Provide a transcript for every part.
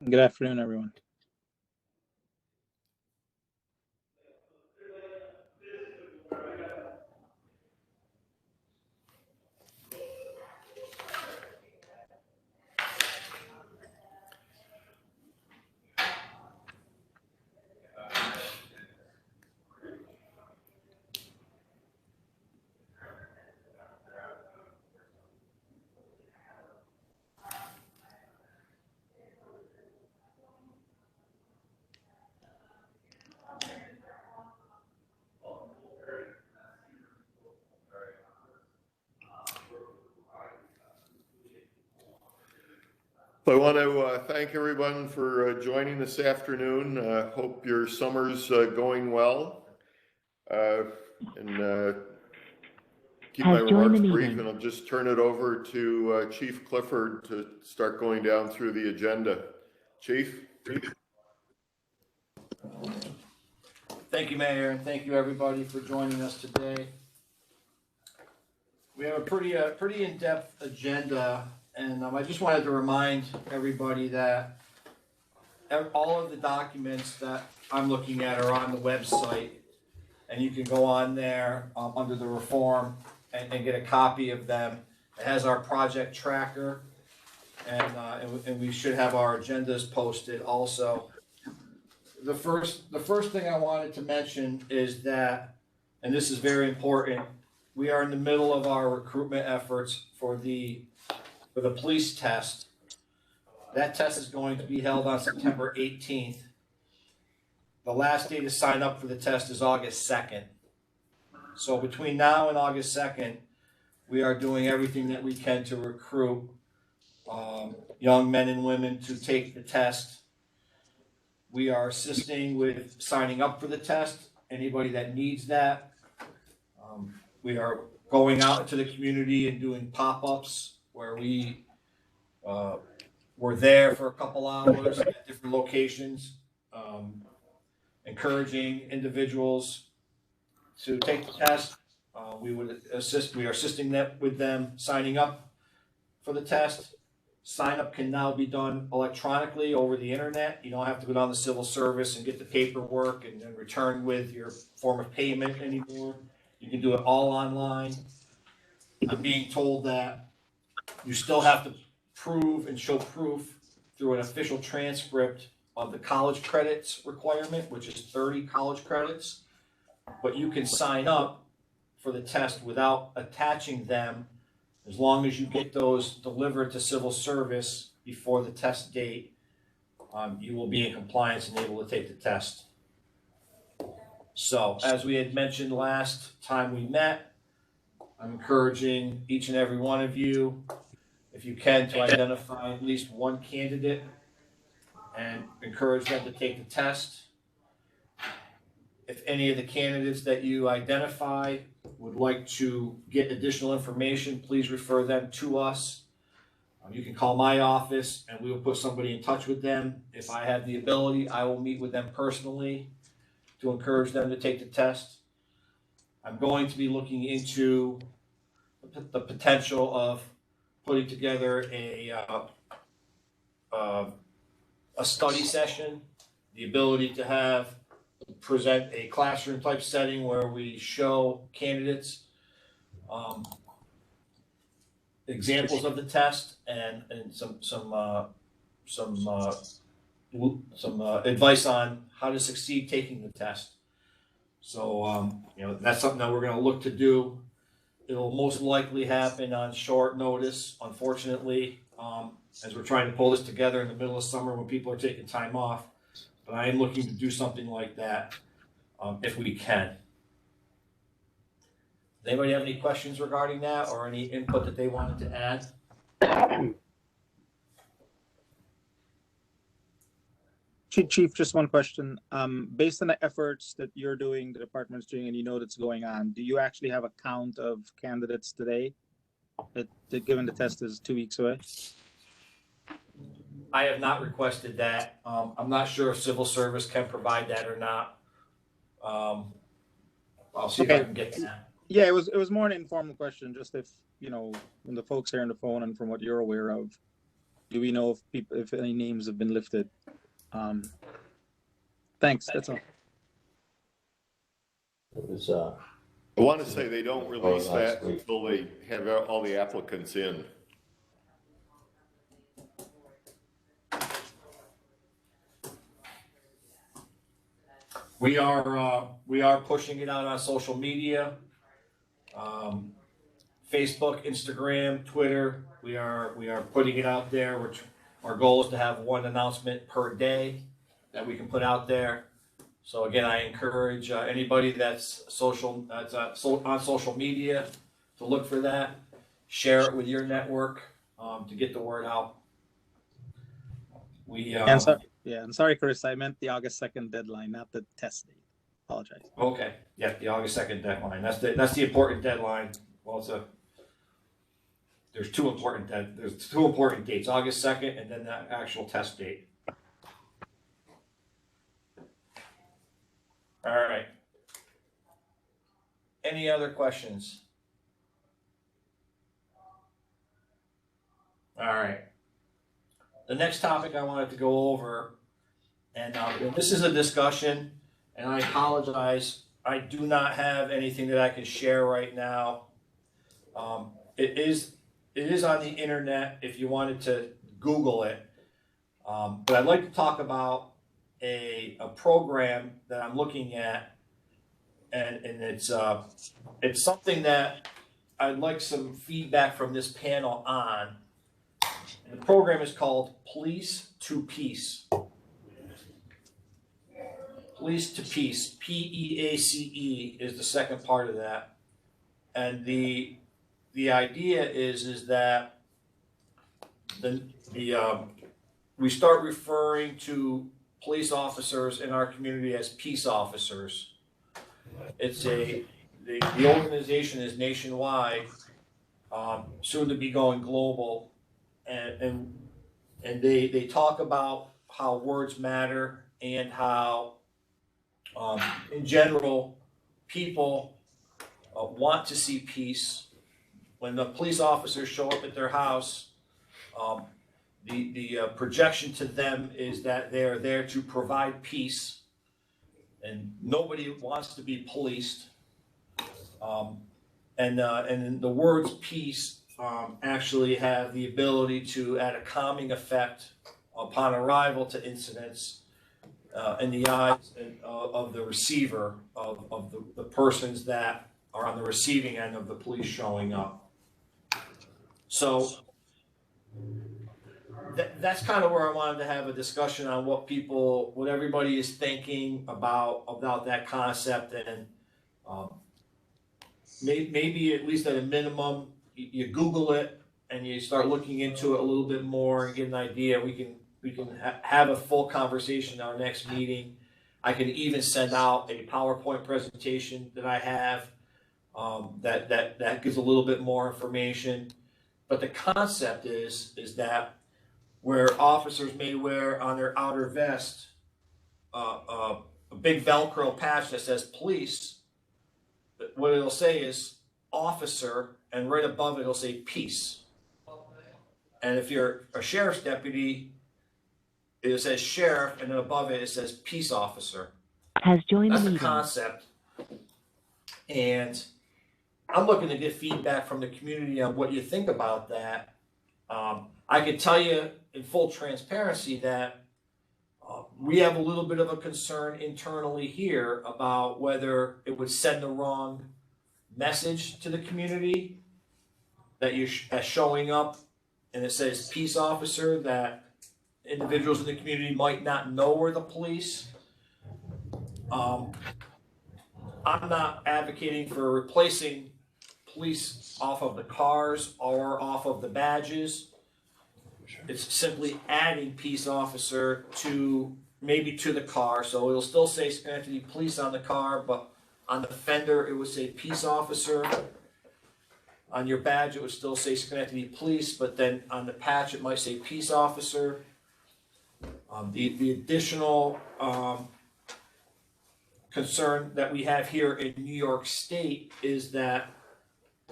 Good afternoon, everyone. So I want to thank everyone for joining this afternoon. Hope your summer's going well. Keep my remarks brief, and I'll just turn it over to Chief Clifford to start going down through the agenda. Chief? Thank you, Mayor, and thank you, everybody, for joining us today. We have a pretty in-depth agenda, and I just wanted to remind everybody that all of the documents that I'm looking at are on the website, and you can go on there under the reform and get a copy of them. It has our project tracker, and we should have our agendas posted also. The first thing I wanted to mention is that, and this is very important, we are in the middle of our recruitment efforts for the police test. That test is going to be held on September 18th. The last day to sign up for the test is August 2nd. So between now and August 2nd, we are doing everything that we can to recruit young men and women to take the test. We are assisting with signing up for the test, anybody that needs that. We are going out into the community and doing pop-ups where we're there for a couple hours at different locations, encouraging individuals to take the test. We are assisting them with them signing up for the test. Sign up can now be done electronically over the internet. You don't have to go down to civil service and get the paperwork and then return with your form of payment anymore. You can do it all online. I'm being told that you still have to prove and show proof through an official transcript of the college credits requirement, which is 30 college credits. But you can sign up for the test without attaching them. As long as you get those delivered to civil service before the test date, you will be in compliance and able to take the test. So, as we had mentioned last time we met, I'm encouraging each and every one of you, if you can, to identify at least one candidate and encourage them to take the test. If any of the candidates that you identify would like to get additional information, please refer them to us. You can call my office and we will put somebody in touch with them. If I have the ability, I will meet with them personally to encourage them to take the test. I'm going to be looking into the potential of putting together a study session, the ability to present a classroom type setting where we show candidates examples of the test and some advice on how to succeed taking the test. So that's something that we're going to look to do. It'll most likely happen on short notice, unfortunately, as we're trying to pull this together in the middle of summer when people are taking time off. But I am looking to do something like that if we can. Does anybody have any questions regarding that or any input that they wanted to add? Chief, just one question. Based on the efforts that you're doing, the department's doing, and you know that's going on, do you actually have a count of candidates today, given the test is 2 weeks away? I have not requested that. I'm not sure if civil service can provide that or not. I'll see if I can get that. Yeah, it was more an informal question, just if, when the folks here on the phone and from what you're aware of, do we know if people, if any names have been lifted? Thanks. That's all. It was, I want to say they don't release last that week. until they have all the applicants in. We are pushing it out on social media, Facebook, Instagram, Twitter. We are putting it out there, which our goal is to have one announcement per day that we can put out there. So again, I encourage anybody that's on social media to look for that, share it with your network to get the word out. And sorry, Chris, I meant the August 2nd deadline, not the test date. Apologize. Okay, yeah, the August 2nd deadline. That's the important deadline. Well, there's two important dates, August 2nd and then the actual test date. All right. Any other questions? All right. The next topic I wanted to go over, and this is a discussion, and I apologize, I do not have anything that I can share right now. It is on the internet if you wanted to Google it, but I'd like to talk about a program that I'm looking at, and it's something that I'd like some feedback from this panel on. And the program is called Police to Peace. Police to Peace, PEACE is the second part of that, and the idea is that we start referring to police officers in our community as peace officers. It's the organization is nationwide, soon to be going global, and they talk about how words matter and how in general people want to see peace. When the police officers show up at their house, the projection to them is that they're there to provide peace, and nobody wants to be policed. And the words peace actually have the ability to add a calming effect upon arrival to incidents in the eyes of the receiver, of the persons that are on the receiving end of the police showing up. So that's kind of where I wanted to have a discussion on what everybody is thinking about that concept, and maybe at least at a minimum, you Google it and you start looking into it a little bit more and get an idea. We can have a full conversation in our next meeting. I can even send out a PowerPoint presentation that I have that gives a little bit more information. But the concept is that where officers may wear on their outer vest a big Velcro patch that says police, what it'll say is officer, and right above it, it'll say peace. And if you're a sheriff's deputy, it says sheriff, and then above it, it says peace officer. Has joined That's the the meeting. concept. And I'm looking to get feedback from the community on what you think about that. I can tell you in full transparency that we have a little bit of a concern internally here about whether it would send the wrong message to the community that you're showing up and it says peace officer, that individuals in the community might not know we're the police. I'm not advocating for replacing police off of the cars or off of the badges. It's simply adding peace officer to the car. So it'll still say Schenectady Police on the car, but on the fender it would say peace officer. On your badge it would still say Schenectady Police, but then on the patch it might say peace officer. The additional concern that we have here in New York State is that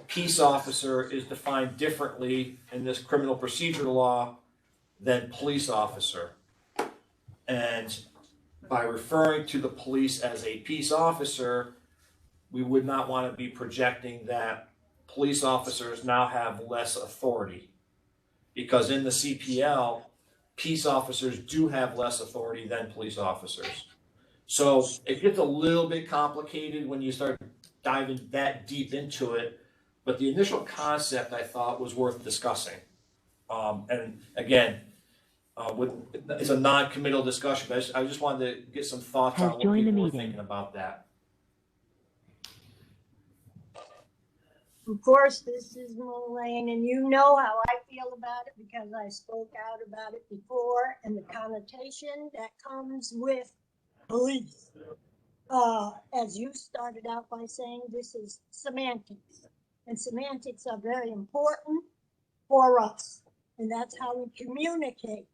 peace officer is defined differently in this criminal procedure law than police officer. And by referring to the police as a peace officer, we would not want to be projecting that police officers now have less authority. Because in the CPL, peace officers do have less authority than police officers. So it gets a little bit complicated when you start diving that deep into it. But the initial concept I thought was worth discussing. And again, it's a non-committal discussion, but I just wanted to get some thoughts on what people were thinking about that. Of course, this is Moline, and you know how I feel about it because I spoke out about it before, and the connotation that comes with police. As you started out by saying, this is semantics, and semantics are very important for us, and that's how we communicate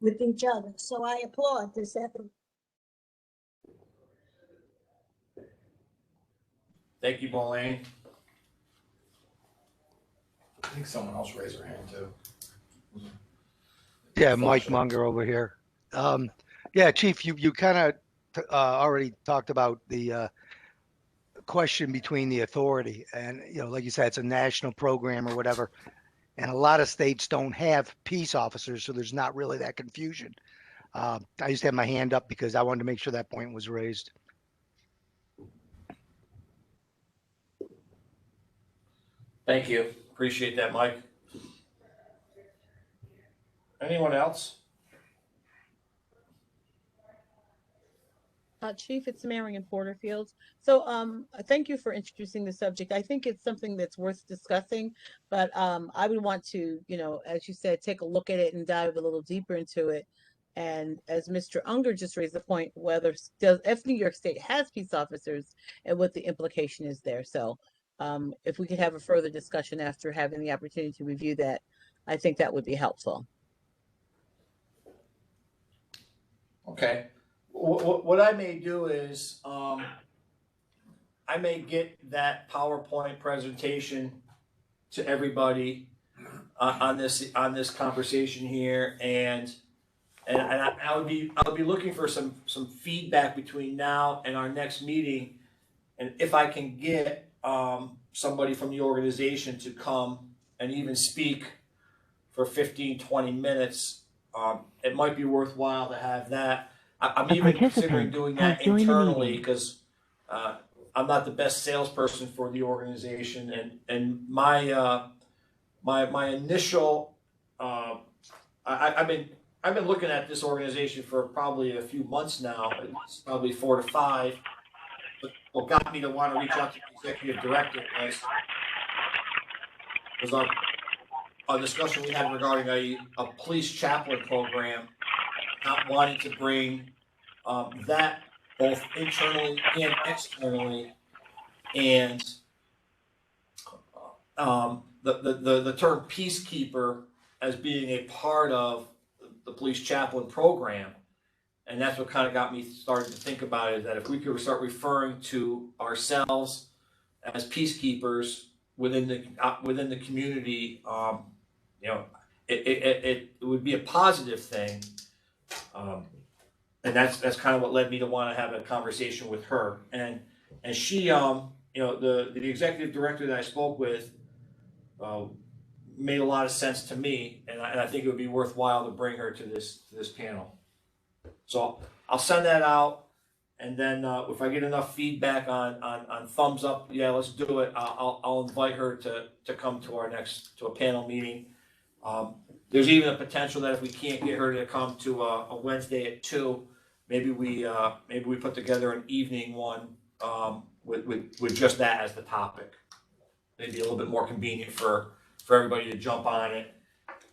with each other. So I applaud this effort. Thank you, Moline. I think someone else raised their hand too. Yeah, Mike Munger over here. Yeah, Chief, you kind of already talked about the question between the authority and, like you said, it's a national program or whatever. And a lot of states don't have peace officers, so there's not really that confusion. I just had my hand up because I wanted to make sure that point was raised. Thank you. Appreciate that, Mike. Anyone else? Chief, it's Marion Porterfield. So thank you for introducing the subject. I think it's something that's worth discussing, but I would want to, as you said, take a look at it and dive a little deeper into it. And as Mr. Unger just raised the point, if New York State has peace officers and what the implication is there. So if we could have a further discussion after having the opportunity to review that, I think that would be helpful. Okay. What I may do is I may get that PowerPoint presentation to everybody on this conversation here, and I'll be looking for some feedback between now and our next meeting, and if I can get somebody from the organization to come and even speak for 15-20 minutes, it might be worthwhile to have that. I'm even considering doing that internally because I'm not the best salesperson for the organization, and my initial I've been looking at this organization for probably a few months now. It's probably 4 to 5. But what got me to want to reach out to the executive director was our discussion we had regarding a police chaplain program, not wanting to bring that both internally and externally, and the term peacekeeper as being a part of the police chaplain program. And that's what kind of got me started to think about it, that if we could start referring to ourselves as peacekeepers within the community, it would be a positive thing. And that's kind of what led me to want to have a conversation with her. And she, the executive director that I spoke with made a lot of sense to me, and I think it would be worthwhile to bring her to this panel. So I'll send that out, and then if I get enough feedback on thumbs up, yeah, let's do it. I'll invite her to come to a panel meeting. There's even a potential that if we can't get her to come to a Wednesday at 2, maybe we put together an evening one with just that as the topic. Maybe a little bit more convenient for everybody to jump on it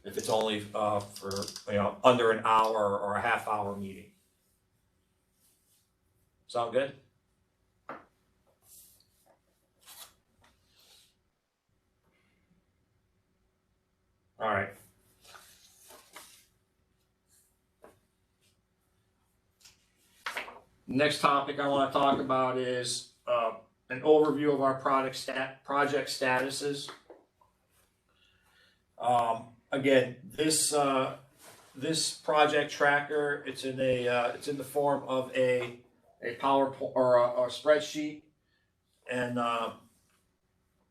if it's only for under an hour or a half-hour meeting. Sound good? All right. Next topic I want to talk about is an overview of our project statuses. Again, this this project tracker, it's in the form of a PowerPoint or a spreadsheet, and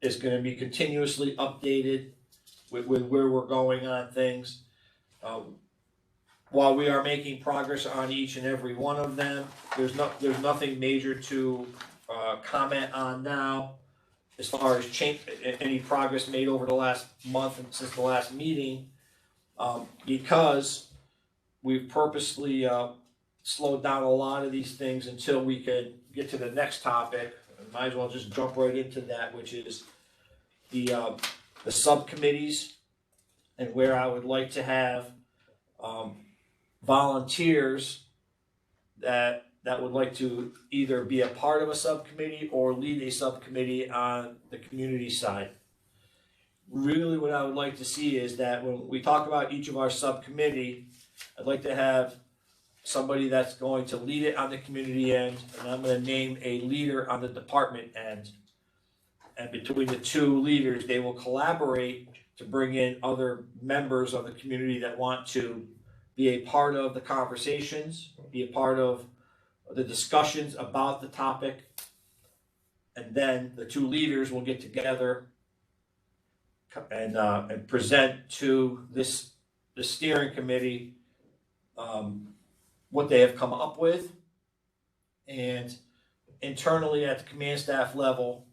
is going to be continuously updated with where we're going on things. While we are making progress on each and every one of them, there's nothing major to comment on now as far as any progress made over the last month and since the last meeting, because we've purposely slowed down a lot of these things until we could get to the next topic. Might as well just jump right into that, which is the subcommittees, and where I would like to have volunteers that would like to either be a part of a subcommittee or lead a subcommittee on the community side. Really what I would like to see is that when we talk about each of our subcommittee, I'd like to have somebody that's going to lead it on the community end, and I'm going to name a leader on the department end. And between the two leaders, they will collaborate to bring in other members of the community that want to be a part of the conversations, be a part of the discussions about the topic. And then the two leaders will get together and present to the steering committee what they have come up with. And internally at the command staff level,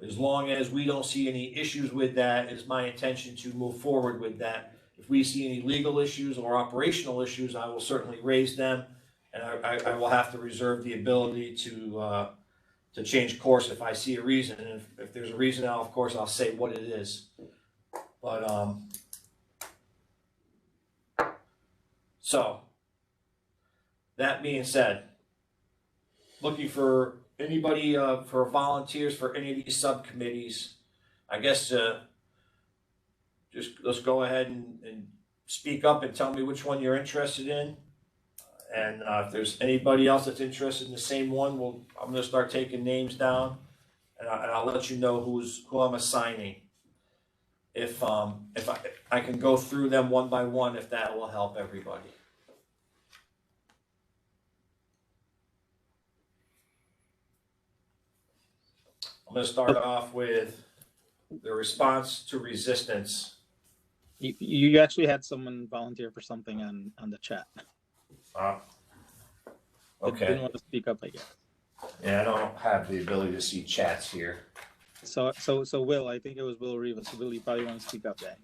as long as we don't see any issues with that, it's my intention to move forward with that. If we see any legal issues or operational issues, I will certainly raise them, and I will have to reserve the ability to change course if I see a reason. And if there's a reason, of course, I'll say what it is. But so that being said, looking for anybody for volunteers for any of these subcommittees. I guess just let's go ahead and speak up and tell me which one you're interested in. And if there's anybody else that's interested in the same one, I'm going to start taking names down, and I'll let you know who I'm assigning. If I can go through them one by one, if that will help everybody. I'm going to start off with the response to resistance. You actually had someone volunteer for something on the chat. Okay. Didn't want to speak up, I guess. Yeah, I don't have the ability to see chats here. So Will, I think it was Will Rivas. So Will, you probably want to speak up then.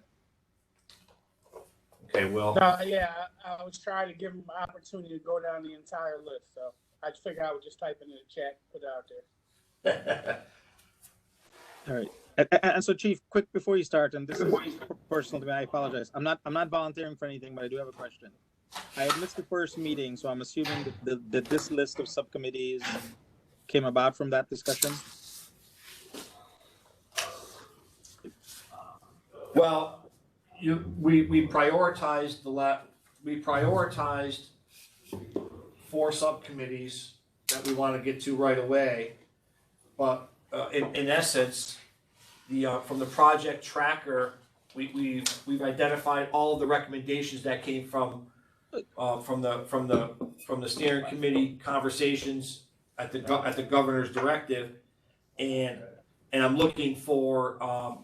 Okay, Will. Yeah, I was trying to give him an opportunity to go down the entire list, so I figured I would just type into the chat, put it out there. All right. And so, Chief, quick before you start, and this is personal to me, I apologize. I'm not volunteering for anything, but I do have a question. I had missed the first meeting, so I'm assuming that this list of subcommittees came about from that discussion. Well, we prioritized four subcommittees that we want to get to right away, but in essence, from the project tracker, we've identified all of the recommendations that came from the steering committee conversations at the governor's directive, and I'm looking for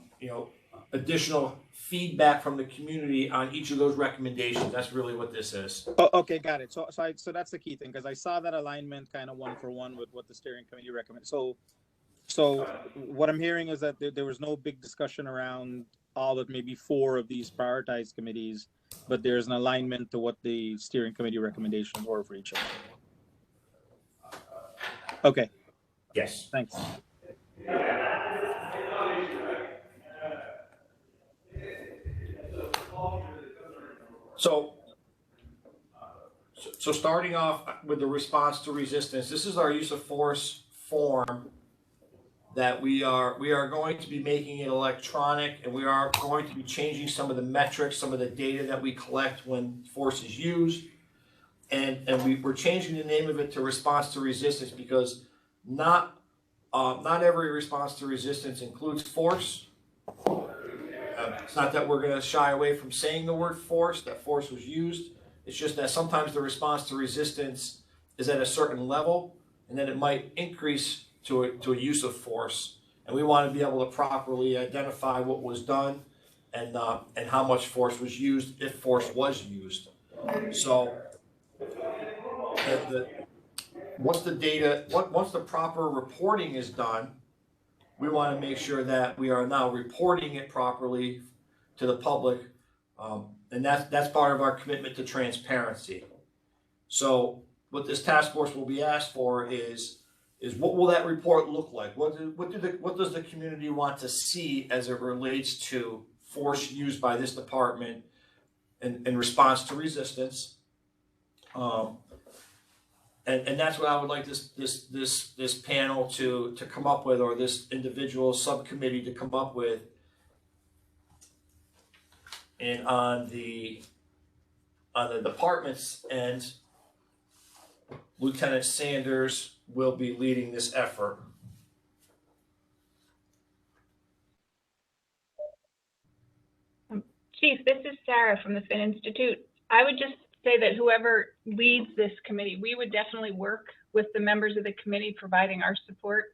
additional feedback from the community on each of those recommendations. That's really what this is. Oh, okay, got it. So that's the key thing, because I saw that alignment kind of one for one with what the steering committee recommended. So what I'm hearing is that there was no big discussion around all but maybe four of these prioritized committees, but there's an alignment to what the steering committee recommendations were for each of them. Okay. Yes. Thanks. So starting off with the response to resistance, this is our use of force form that we are going to be making it electronic, and we are going to be changing some of the metrics, some of the data that we collect when force is used, and we're changing the name of it to response to resistance because not every response to resistance includes force. It's not that we're going to shy away from saying the word force, that force was used. It's just that sometimes the response to resistance is at a certain level, and then it might increase to a use of force. And we want to be able to properly identify what was done and how much force was used, if force was used. So once the proper reporting is done, we want to make sure that we are now reporting it properly to the public, and that's part of our commitment to transparency. So what this task force will be asked for is what will that report look like? What does the community want to see as it relates to force used by this department in response to resistance? And that's what I would like this panel to come up with, or this individual subcommittee to come up with. And on the department's end, Lieutenant Sanders will be leading this effort. Chief, this is Sarah from the Fin Institute. I would just say that whoever leads this committee, we would definitely work with the members of the committee, providing our support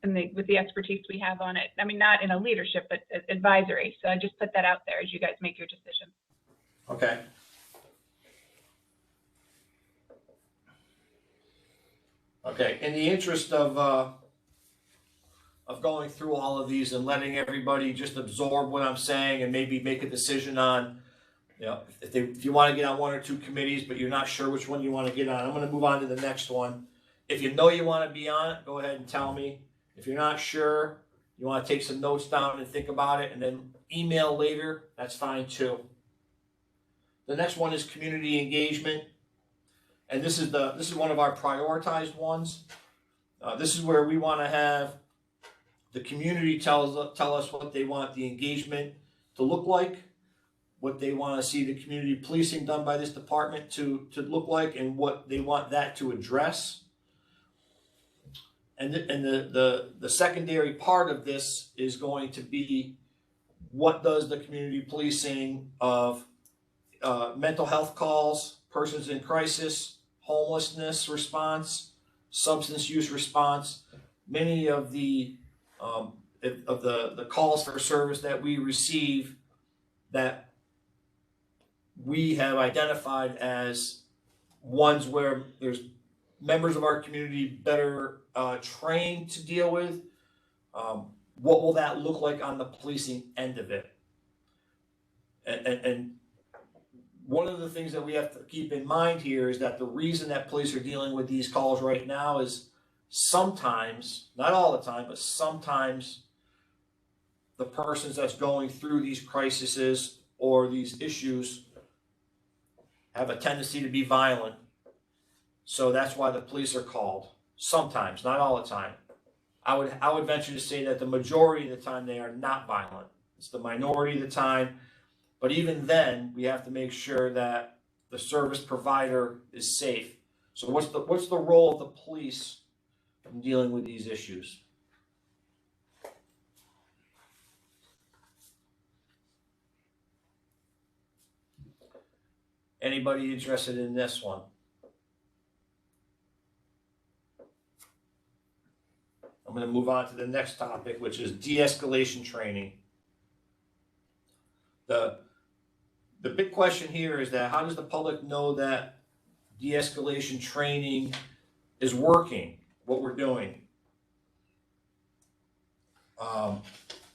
and with the expertise we have on it. I mean, not in a leadership, but advisory. So I just put that out there as you guys make your decision. Okay. Okay. In the interest of going through all of these and letting everybody just absorb what I'm saying and maybe make a decision on, you know, if you want to get on one or two committees, but you're not sure which one you want to get on, I'm going to move on to the next one. If you know you want to be on it, go ahead and tell me. If you're not sure, you want to take some notes down and think about it and then email later, that's fine too. The next one is community engagement. And this is one of our prioritized ones. This is where we want to have the community tell us what they want the engagement to look like, what they want to see the community policing done by this department to look like, and what they want that to address. And the secondary part of this is going to be, what does the community policing of mental health calls, persons in crisis, homelessness response, substance use response, many of the calls for service that we receive that we have identified as ones where there's members of our community better trained to deal with. What will that look like on the policing end of it? And one of the things that we have to keep in mind here is that the reason that police are dealing with these calls right now is sometimes, not all the time, but sometimes the persons that's going through these crises or these issues have a tendency to be violent. So that's why the police are called. Sometimes, not all the time. I would venture to say that the majority of the time they are not violent. It's the minority of the time. But even then, we have to make sure that the service provider is safe. So what's the role of the police in dealing with these issues? Anybody interested in this one? I'm going to move on to the next topic, which is de-escalation training. The big question here is that how does the public know that de-escalation training is working, what we're doing?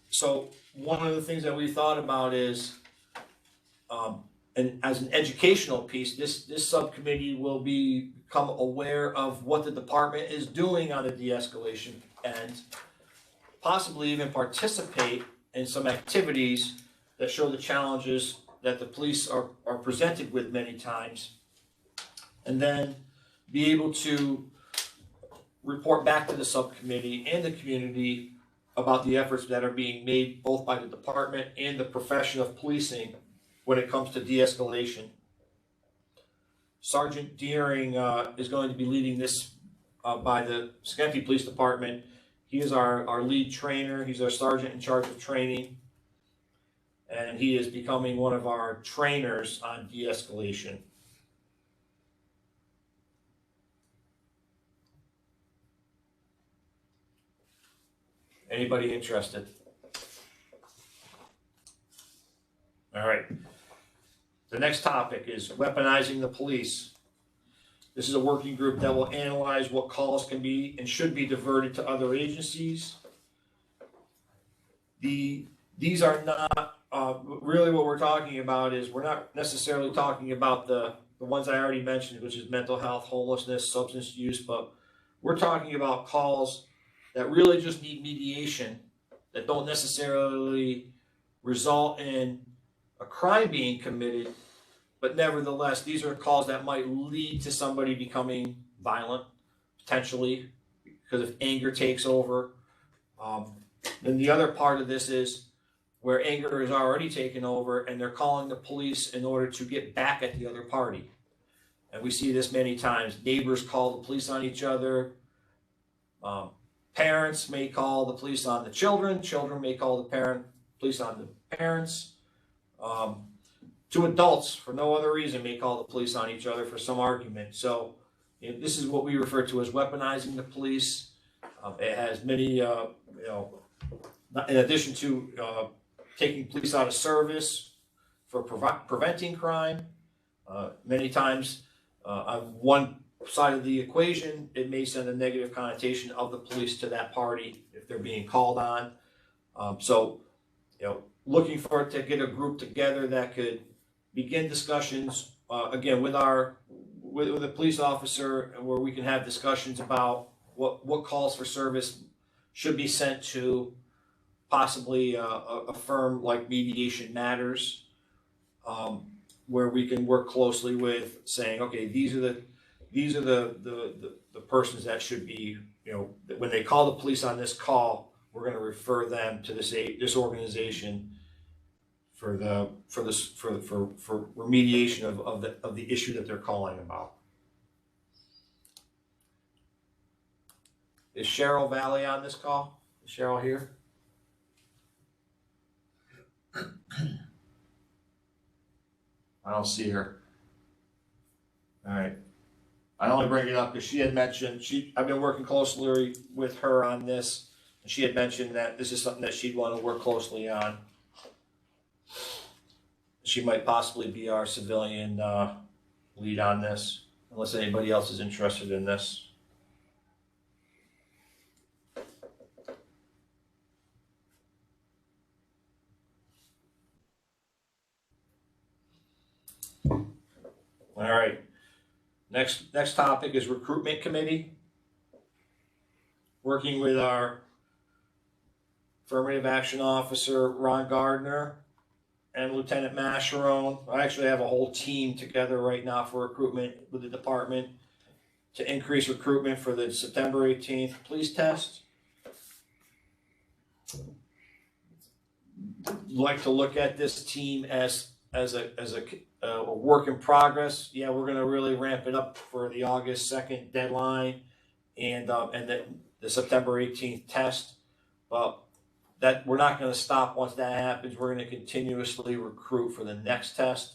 So one of the things that we thought about is, and as an educational piece, this subcommittee will become aware of what the department is doing on the de-escalation and possibly even participate in some activities that show the challenges that the police are presented with many times, and then be able to report back to the subcommittee and the community about the efforts that are being made both by the department and the profession of policing when it comes to de-escalation. Sergeant Deering is going to be leading this by the Schenectady Police Department. He is our lead trainer. He's our sergeant in charge of training. and he is becoming one of our trainers on de-escalation. Anybody interested? All right. The next topic is weaponizing the police. This is a working group that will analyze what calls can be and should be diverted to other agencies. These are not, really what we're talking about is we're not necessarily talking about the ones I already mentioned, which is mental health, homelessness, substance use, but we're talking about calls that really just need mediation, that don't necessarily result in a crime being committed, but nevertheless, these are calls that might lead to somebody becoming violent, potentially, because if anger takes over. Then the other part of this is where anger is already taken over and they're calling the police in order to get back at the other party. And we see this many times. Neighbors call the police on each other. Parents may call the police on the children. Children may call the police on the parents. Two adults, for no other reason, may call the police on each other for some argument. So this is what we refer to as weaponizing the police. It has many, in addition to taking police out of service for preventing crime, many times on one side of the equation, it may send a negative connotation of the police to that party if they're being called on. Looking for it to get a group together that could begin discussions, again, with a police officer, where we can have discussions about what calls for service should be sent to possibly a firm like Mediation Matters, where we can work closely with saying, okay, these are the persons that should be, when they call the police on this call, we're going to refer them to this organization for remediation of the issue that they're calling about. Is Cheryl Valley on this call? Is Cheryl here? I don't see her. All right. I only bring it up because she had mentioned, I've been working closely with her on this, and she had mentioned that this is something that she'd want to work closely on. She might possibly be our civilian lead on this, unless anybody else is interested in this. All right. Next topic is recruitment committee. Working with our affirmative action officer, Ron Gardner, and Lieutenant Mascherone. I actually have a whole team together right now for recruitment with the department to increase recruitment for the September 18th police test. Like to look at this team as a work in progress. Yeah, we're going to really ramp it up for the August 2nd deadline and the September 18th test. But that we're not going to stop once that happens. We're going to continuously recruit for the next test.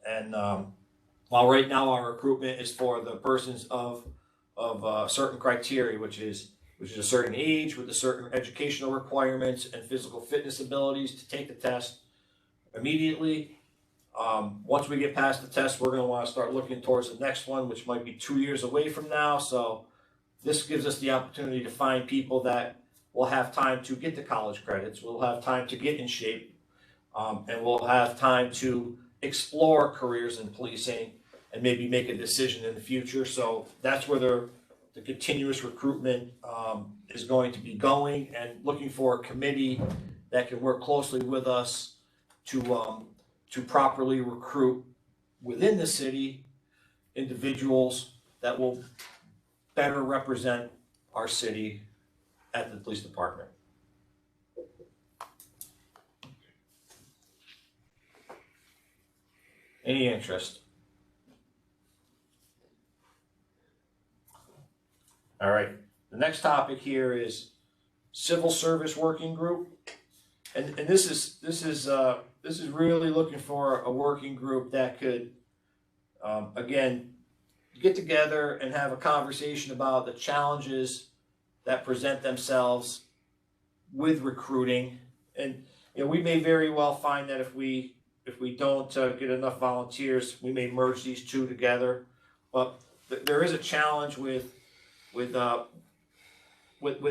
And while right now our recruitment is for the persons of certain criteria, which is a certain age with the certain educational requirements and physical fitness abilities to take the test immediately. Once we get past the test, we're going to want to start looking towards the next one, which might be 2 years away from now. So this gives us the opportunity to find people that will have time to get the college credits, we'll have time to get in shape, and we'll have time to explore careers in policing and maybe make a decision in the future. So that's where the continuous recruitment is going to be going, and looking for a committee that can work closely with us to properly recruit within the city individuals that will better represent our city at the police department. Any interest? All right. The next topic here is Civil Service Working Group. And this is really looking for a working group that could, again, get together and have a conversation about the challenges that present themselves with recruiting. And we may very well find that if we don't get enough volunteers, we may merge these two together. But there is a challenge with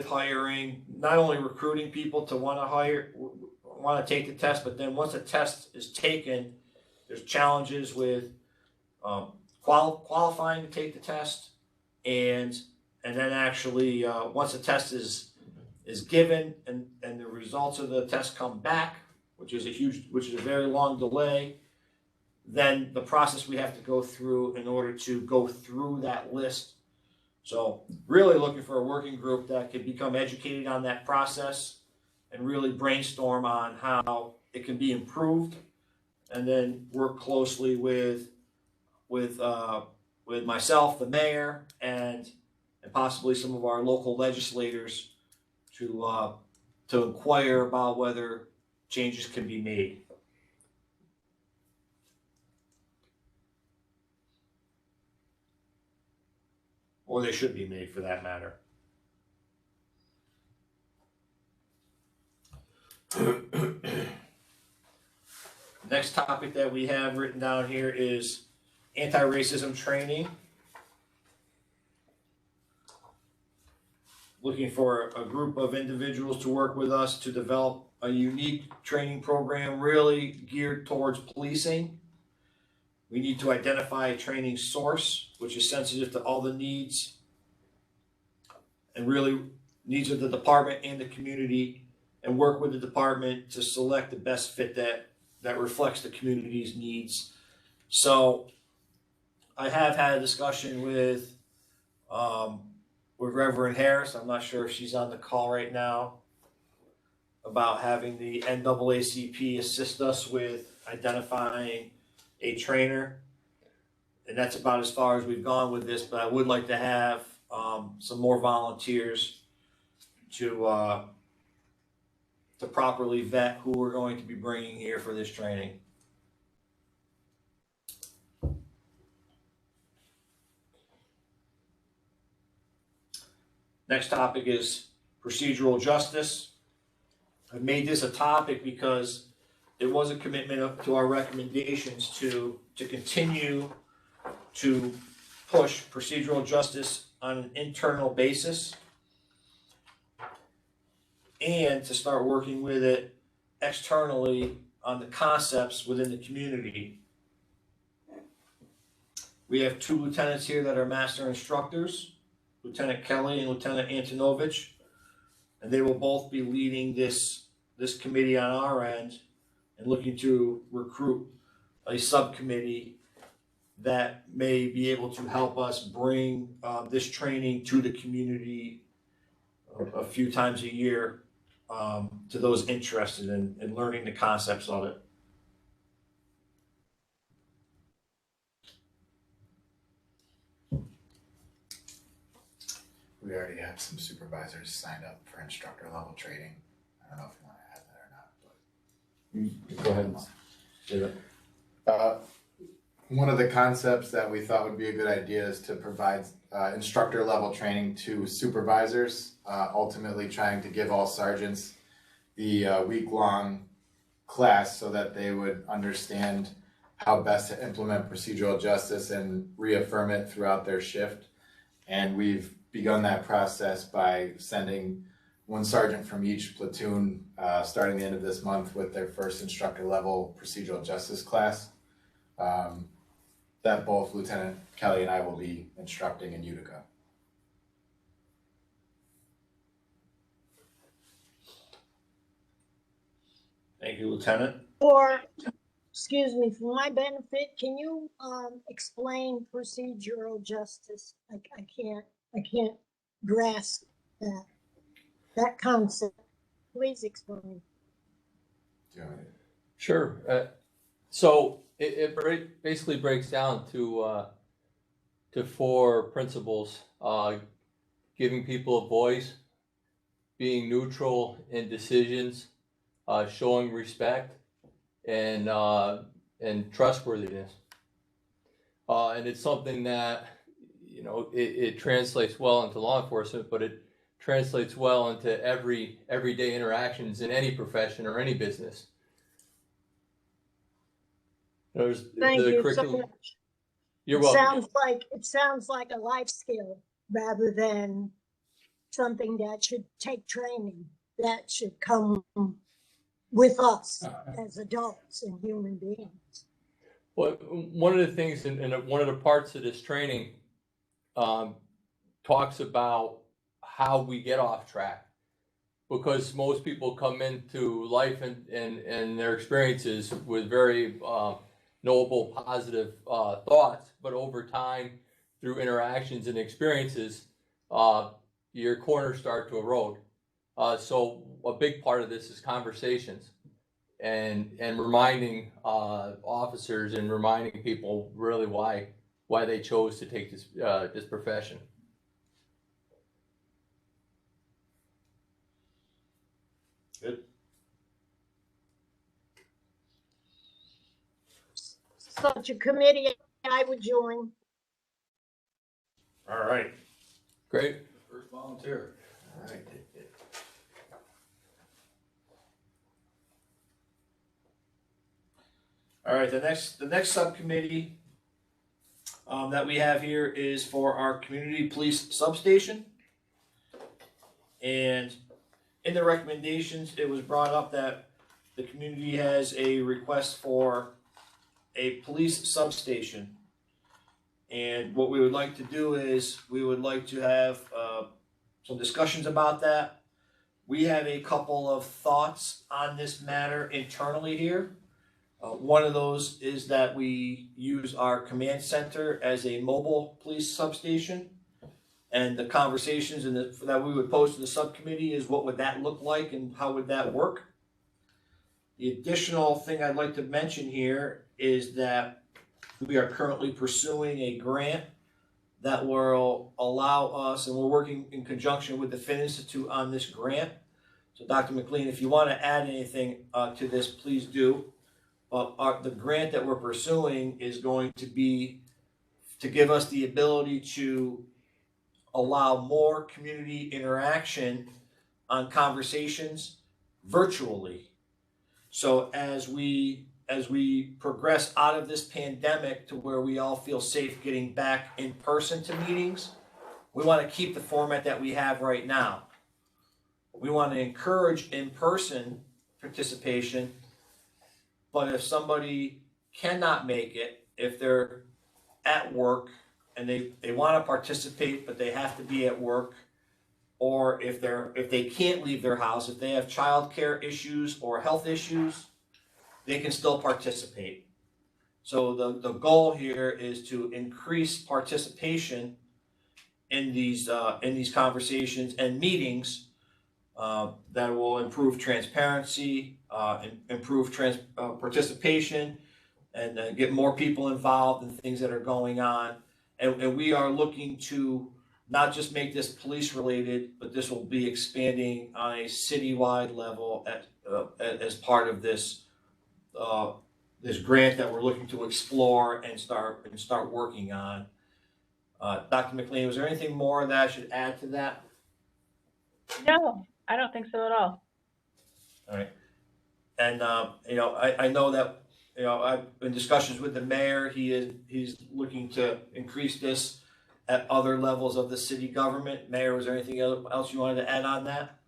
hiring, not only recruiting people to want to take the test, but then once the test is taken, there's challenges with qualifying to take the test, and then actually once the test is given and the results of the test come back, which is a very long delay, then the process we have to go through in order to go through that list. So really looking for a working group that could become educated on that process and really brainstorm on how it can be improved, and then work closely with myself, the mayor, and possibly some of our local legislators to inquire about whether changes can be made. Or they should be made, for that matter. Next topic that we have written down here is anti-racism training. Looking for a group of individuals to work with us to develop a unique training program really geared towards policing. We need to identify a training source which is sensitive to all the needs and really needs of the department and the community, and work with the department to select the best fit that reflects the community's needs. So I have had a discussion with Reverend Harris. I'm not sure if she's on the call right now, about having the NAACP assist us with identifying a trainer. And that's about as far as we've gone with this, but I would like to have some more volunteers to properly vet who we're going to be bringing here for this training. Next topic is procedural justice. I made this a topic because it was a commitment to our recommendations to continue to push procedural justice on an internal basis, and to start working with it externally on the concepts within the community. We have two lieutenants here that are master instructors, Lieutenant Kelly and Lieutenant Antonovich, and they will both be leading this committee on our end and looking to recruit a subcommittee that may be able to help us bring this training to the community a few times a year, to those interested in learning the concepts of it. We already have some supervisors signed up for instructor level training. I don't know if you want to add that or not, but Go ahead and say that. One of the concepts that we thought would be a good idea is to provide instructor level training to supervisors, ultimately trying to give all sergeants the week-long class so that they would understand how best to implement procedural justice and reaffirm it throughout their shift. And we've begun that process by sending one sergeant from each platoon starting the end of this month with their first instructor level procedural justice class that both Lieutenant Kelly and I will be instructing in Utica. Thank you, Lieutenant. Or, excuse me, for my benefit, can you explain procedural justice? I can't grasp that concept. Please explain. Sure. So it basically breaks down to four principles: giving people a voice, being neutral in decisions, showing respect and trustworthiness. And it's something that, you know, it translates well into law enforcement, but it translates well into everyday interactions in any profession or any business. There's Thank the you so curriculum. much. You're It welcome. sounds like a life skill rather than something that should take training, that should come with us as adults and human beings. Well, one of the things, and one of the parts of this training talks about how we get off track, because most people come into life and their experiences with very noble, positive thoughts, but over time, through interactions and experiences, your corners start to erode. So a big part of this is conversations and reminding officers and reminding people really why they chose to take this profession. Good. Such a committee I would join. All right. Great. First volunteer. All right. All right, the next subcommittee that we have here is for our community police substation. And in the recommendations, it was brought up that the community has a request for a police substation. And what we would like to do is we would like to have some discussions about that. We have a couple of thoughts on this matter internally here. One of those is that we use our command center as a mobile police substation. And the conversations that we would pose to the subcommittee is what would that look like and how would that work? The additional thing I'd like to mention here is that we are currently pursuing a grant that will allow us, and we're working in conjunction with the Fin Institute on this grant. So Dr. McLean, if you want to add anything to this, please do. The grant that we're pursuing is going to be to give us the ability to allow more community interaction on conversations virtually. So as we progress out of this pandemic to where we all feel safe getting back in person to meetings, we want to keep the format that we have right now. We want to encourage in-person participation, but if somebody cannot make it, if they're at work and they want to participate but they have to be at work, or if they can't leave their house, if they have childcare issues or health issues, they can still participate. So the goal here is to increase participation in these conversations and meetings that will improve transparency, improve participation, and get more people involved in things that are going on. And we are looking to not just make this police related, but this will be expanding on a citywide level as part of this this grant that we're looking to explore and start working on. Dr. McLean, was there anything more that I should add to that? No, I don't think so at all. All right. And I know that I've in discussions with the mayor. He's looking to increase this at other levels of the city government. Mayor, was there anything else you wanted to add on that?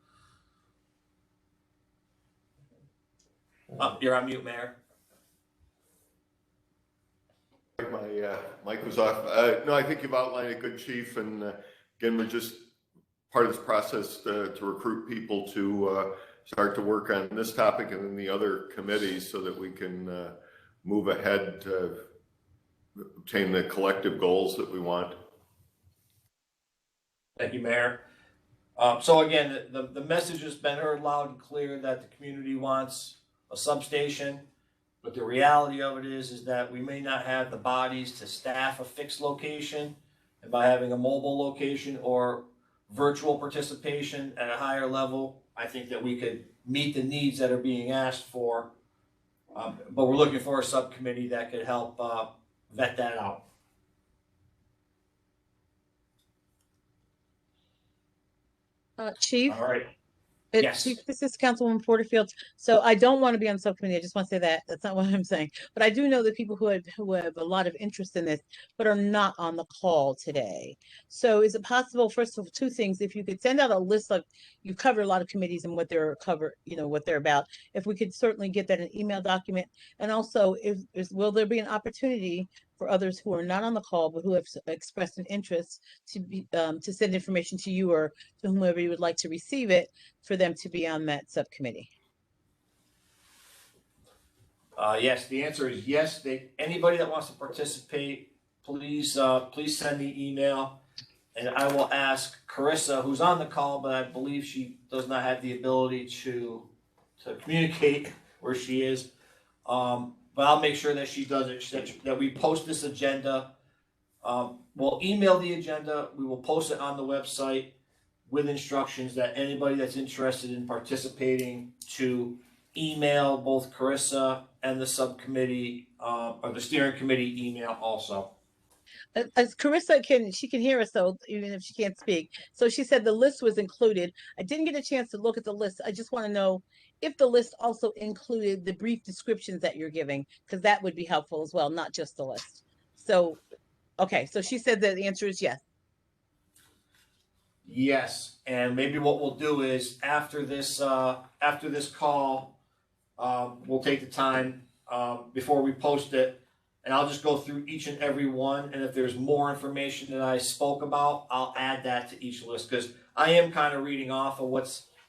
Oh, you're on mute, Mayor. My mic was off. No, I think you've outlined it good, Chief. And again, we're just part of this process to recruit people to start to work on this topic and then the other committees so that we can move ahead to obtain the collective goals that we want. Thank you, Mayor. So again, the message has been heard loud and clear that the community wants a substation, but the reality of it is that we may not have the bodies to staff a fixed location, and by having a mobile location or virtual participation at a higher level, I think that we could meet the needs that are being asked for. But we're looking for a subcommittee that could help vet that out. Chief? All right. Yes. Chief, this is Councilwoman Porterfield. So I don't want to be on subcommittee. I just want to say that. That's not what I'm saying. But I do know that people who have a lot of interest in this, but are not on the call today. So is it possible, first of all, two things, if you could send out a list of, you cover a lot of committees and what they're what they're about. If we could certainly get that in an email document. And also, will there be an opportunity for others who are not on the call, but who have expressed an interest to send information to you or to whomever you would like to receive it, for them to be on that subcommittee? Yes, the answer is yes. Anybody that wants to participate, please send me email, and I will ask Carissa, who's on the call, but I believe she does not have the ability to communicate where she is. But I'll make sure that she does it, that we post this agenda. We'll email the agenda. We will post it on the website with instructions that anybody that's interested in participating to email both Carissa and the subcommittee, or the steering committee email also. As Carissa can hear us though, even if she can't speak. So she said the list was included. I didn't get a chance to look at the list. I just want to know if the list also included the brief descriptions that you're giving, because that would be helpful as well, not just the list. So, okay, so she said that the answer is yes. Yes, and maybe what we'll do is after this call, we'll take the time before we post it, and I'll just go through each and every one. And if there's more information that I spoke about, I'll add that to each list, because I am kind of reading off of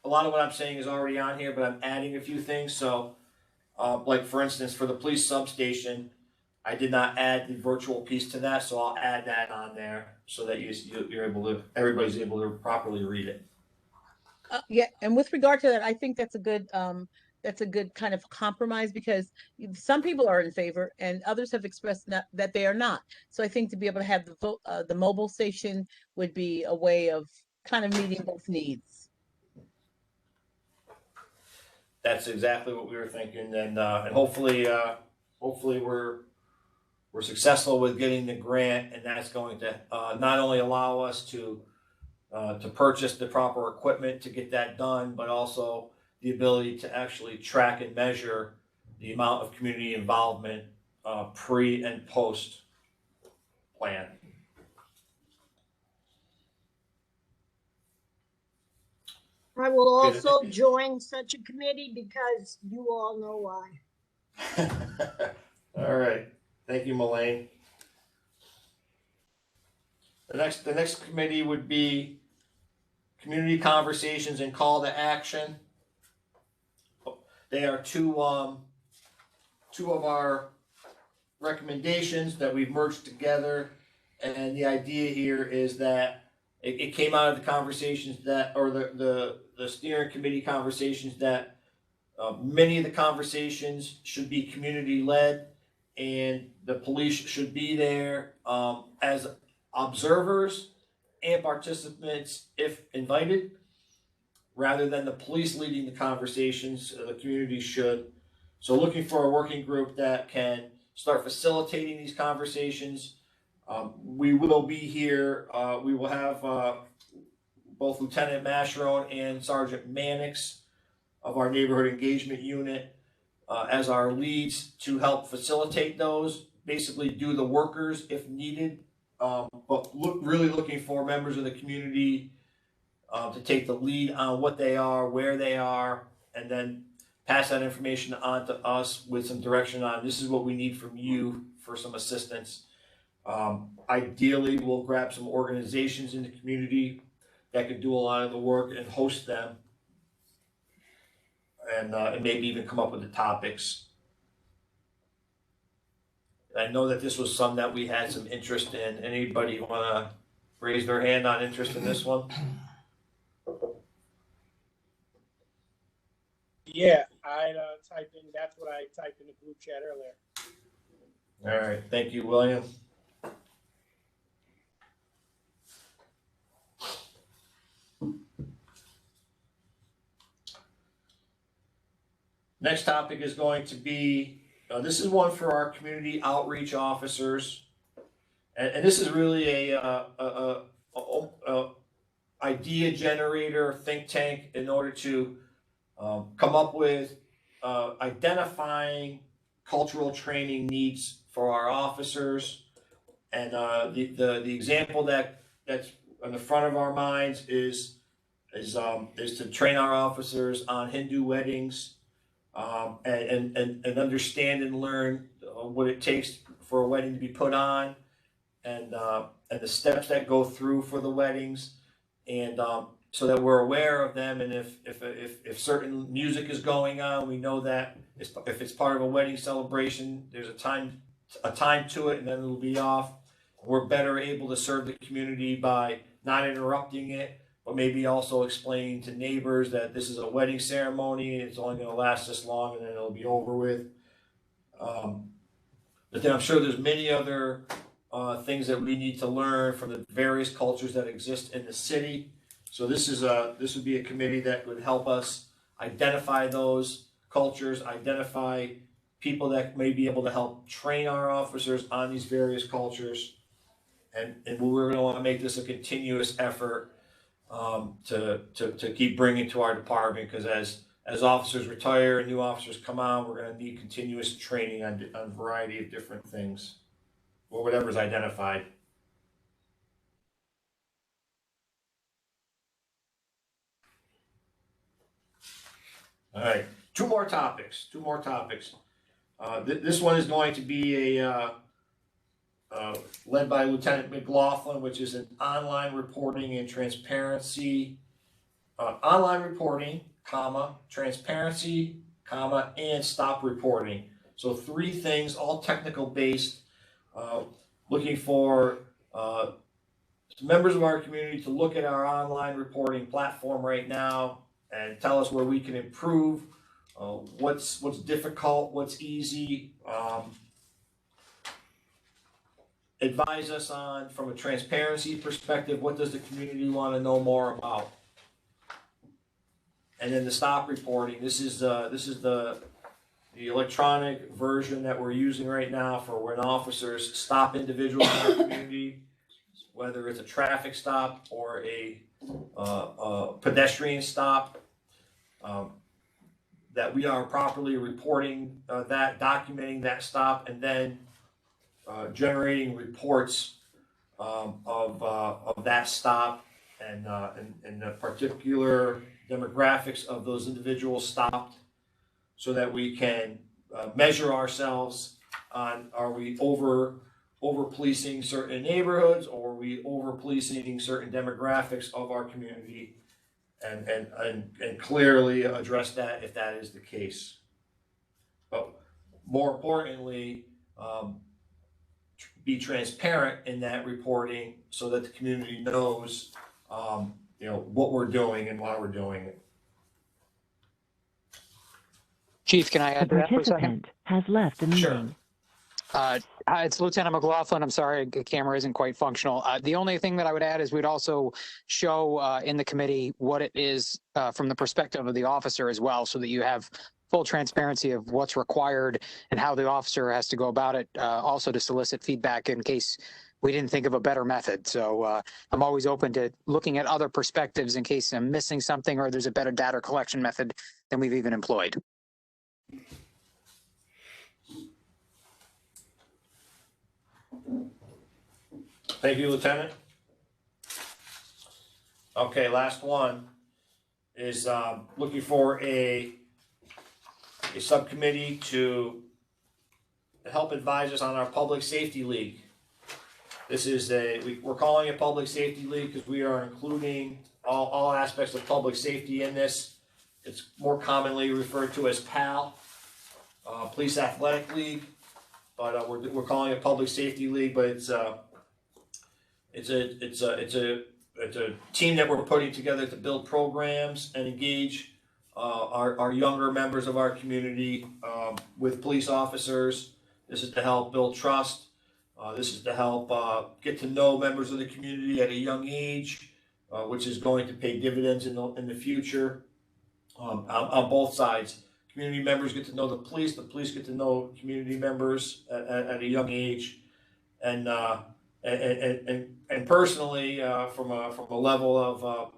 a lot of what I'm saying is already on here, but I'm adding a few things. So, like for instance, for the police substation, I did not add the virtual piece to that, so I'll add that on there so that everybody's able to properly read it. Yeah, and with regard to that, I think that's a good kind of compromise, because some people are in favor and others have expressed that they are not. So I think to be able to have the mobile station would be a way of kind of meeting both needs. That's exactly what we were thinking, and hopefully we're successful with getting the grant, and that's going to not only allow us to purchase the proper equipment to get that done, but also the ability to actually track and measure the amount of community involvement pre and post plan. I will also join such a committee because you all know why. All right. Thank you, Melaine. The next committee would be community conversations and call to action. They are two of our recommendations that we've merged together, and the idea here is that it came out of the conversations the steering committee conversations that many of the conversations should be community led, and the police should be there as observers and participants if invited, rather than the police leading the conversations. The community should. So looking for a working group that can start facilitating these conversations. We will be here. We will have both Lieutenant Mascherone and Sergeant Mannix of our neighborhood engagement unit as our leads to help facilitate those, basically do the workers if needed, but really looking for members of the community to take the lead on what they are, where they are, and then pass that information on to us with some direction on this is what we need from you for some assistance. Ideally, we'll grab some organizations in the community that could do a lot of the work and host them, and maybe even come up with the topics. I know that this was some that we had some interest in. Anybody want to raise their hand on interest in this one? Yeah, I typed in. That's what I typed in the group chat earlier. All right, thank you, William. Next topic is going to be, this is one for our community outreach officers. And this is really a idea generator, think tank in order to come up with identifying cultural training needs for our officers. And the example that's on the front of our minds is to train our officers on Hindu weddings, and understand and learn what it takes for a wedding to be put on, and the steps that go through for the weddings, and so that we're aware of them. And if certain music is going on, we know that if it's part of a wedding celebration, there's a time to it, and then it'll be off. We're better able to serve the community by not interrupting it, but maybe also explaining to neighbors that this is a wedding ceremony, it's only going to last this long, and then it'll be over with. But then I'm sure there's many other things that we need to learn from the various cultures that exist in the city. So this would be a committee that would help us identify those cultures, identify people that may be able to help train our officers on these various cultures. And we're going to want to make this a continuous effort to keep bringing to our department, because as officers retire and new officers come on, we're going to need continuous training on a variety of different things, or whatever's identified. All right, two more topics. This one is going to be led by Lieutenant McLaughlin, which is an online reporting and transparency, online reporting, transparency, and stop reporting. So 3 things, all technical based, looking for members of our community to look at our online reporting platform right now and tell us where we can improve, what's difficult, what's easy, advise us on, from a transparency perspective, what does the community want to know more about. And then the stop reporting, this is the electronic version that we're using right now for when officers stop individuals in our community, whether it's a traffic stop or a pedestrian stop, that we are properly reporting that, documenting that stop, and then generating reports of that stop and the particular demographics of those individuals stopped, so that we can measure ourselves on, are we over policing certain neighborhoods, or are we over policing certain demographics of our community, and clearly address that if that is the case. But more importantly, be transparent in that reporting so that the community knows what we're doing and why we're doing it. Chief, can I add to that for a second? Has left the meeting. Sure. It's Lieutenant McLaughlin. I'm sorry, the camera isn't quite functional. The only thing that I would add is we'd also show in the committee what it is from the perspective of the officer as well, so that you have full transparency of what's required and how the officer has to go about it, also to solicit feedback in case we didn't think of a better method. So I'm always open to looking at other perspectives in case I'm missing something or there's a better data collection method than we've even employed. Thank you, Lieutenant. Okay, last one is looking for a subcommittee to help advise us on our Public Safety League. This is we're calling it Public Safety League because we are including all aspects of public safety in this. It's more commonly referred to as PAL, Police Athletic League, but we're calling it Public Safety League. But it's a team that we're putting together to build programs and engage our younger members of our community with police officers. This is to help build trust. This is to help get to know members of the community at a young age, which is going to pay dividends in the future on both sides, community members get to know the police get to know community members at a young age. And personally, from a level of,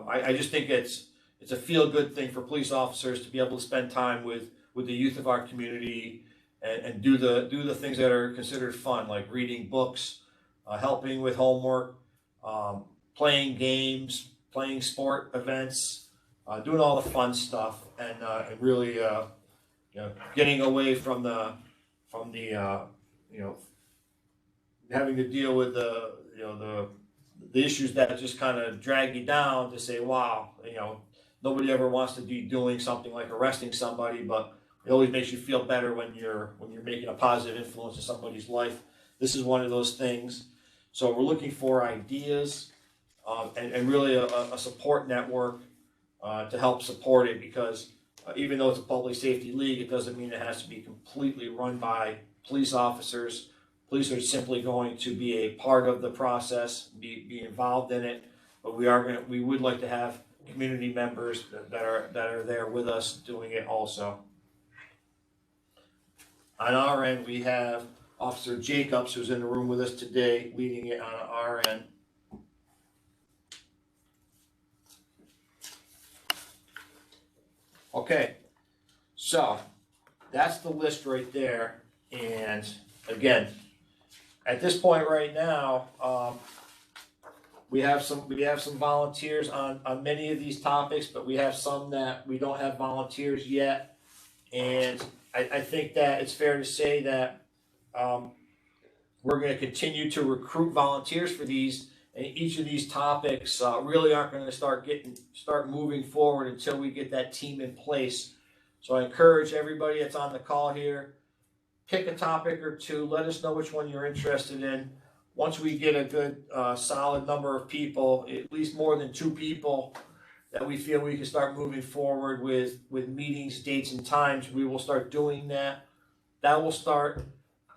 I just think it's a feel-good thing for police officers to be able to spend time with the youth of our community and do the things that are considered fun, like reading books, helping with homework, playing games, playing sport events, doing all the fun stuff, and really, getting away from the having to deal with the issues that just kind of drag you down to say, wow, nobody ever wants to be doing something like arresting somebody, but it always makes you feel better when you're making a positive influence in somebody's life. This is one of those things. So we're looking for ideas and really a support network to help support it, because even though it's a public safety league, it doesn't mean it has to be completely run by police officers. Police are simply going to be a part of the process, be involved in it, but we would like to have community members that are there with us doing it also. On our end, we have Officer Jacobs, who's in the room with us today, leading it on our end. Okay, so that's the list right there, and again, at this point right now, we have some volunteers on many of these topics, but we have some that we don't have volunteers yet. And I think that it's fair to say that we're going to continue to recruit volunteers for these, and each of these topics really aren't going to start moving forward until we get that team in place. So I encourage everybody that's on the call here, pick a topic or two, let us know which one you're interested in. Once we get a good solid number of people, at least more than 2 people, that we feel we can start moving forward with meetings, dates, and times, we will start doing that. That will start,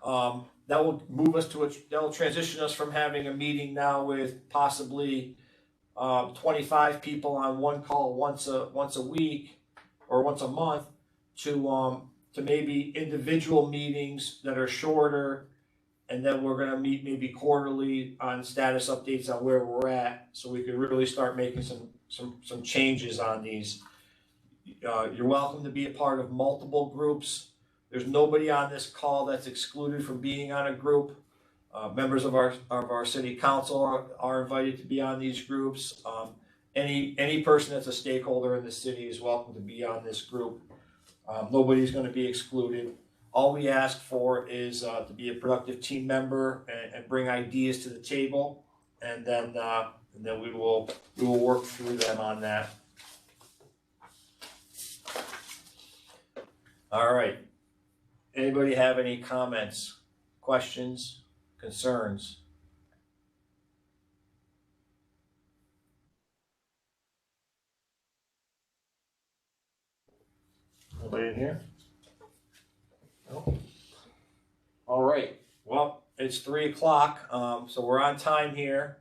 that will move us that will transition us from having a meeting now with possibly 25 people on one call once a week or once a month to maybe individual meetings that are shorter, and then we're going to meet maybe quarterly on status updates on where we're at, so we could really start making some changes on these. You're welcome to be a part of multiple groups. There's nobody on this call that's excluded from being on a group. Members of our city council are invited to be on these groups. Any person that's a stakeholder in the city is welcome to be on this group. Nobody's going to be excluded. All we ask for is to be a productive team member and bring ideas to the table, and then we will work through them on that. All right. Anybody have any comments, questions, concerns? Nobody in here? No? All right. Well, it's 3 o'clock, so we're on time here.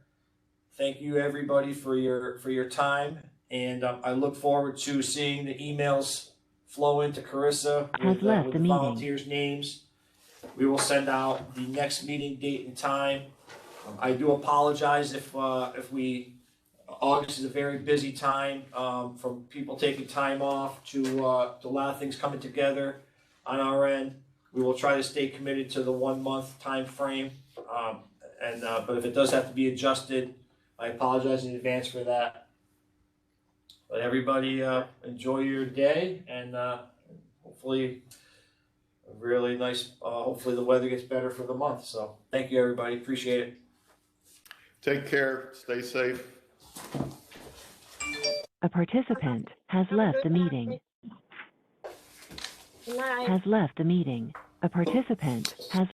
Thank you, everybody, for your time, and I look forward to seeing the emails flow into Carissa with the volunteers' names. We will send out the next meeting date and time. I do apologize if August is a very busy time from people taking time off to a lot of things coming together on our end. We will try to stay committed to the 1 month time frame, but if it does have to be adjusted, I apologize in advance for that. But everybody enjoy your day, and hopefully a really nice, hopefully the weather gets better for the month. So thank you, everybody. Appreciate it. Take care. Stay safe. A participant has left the meeting. Good night. Has left the meeting. A participant has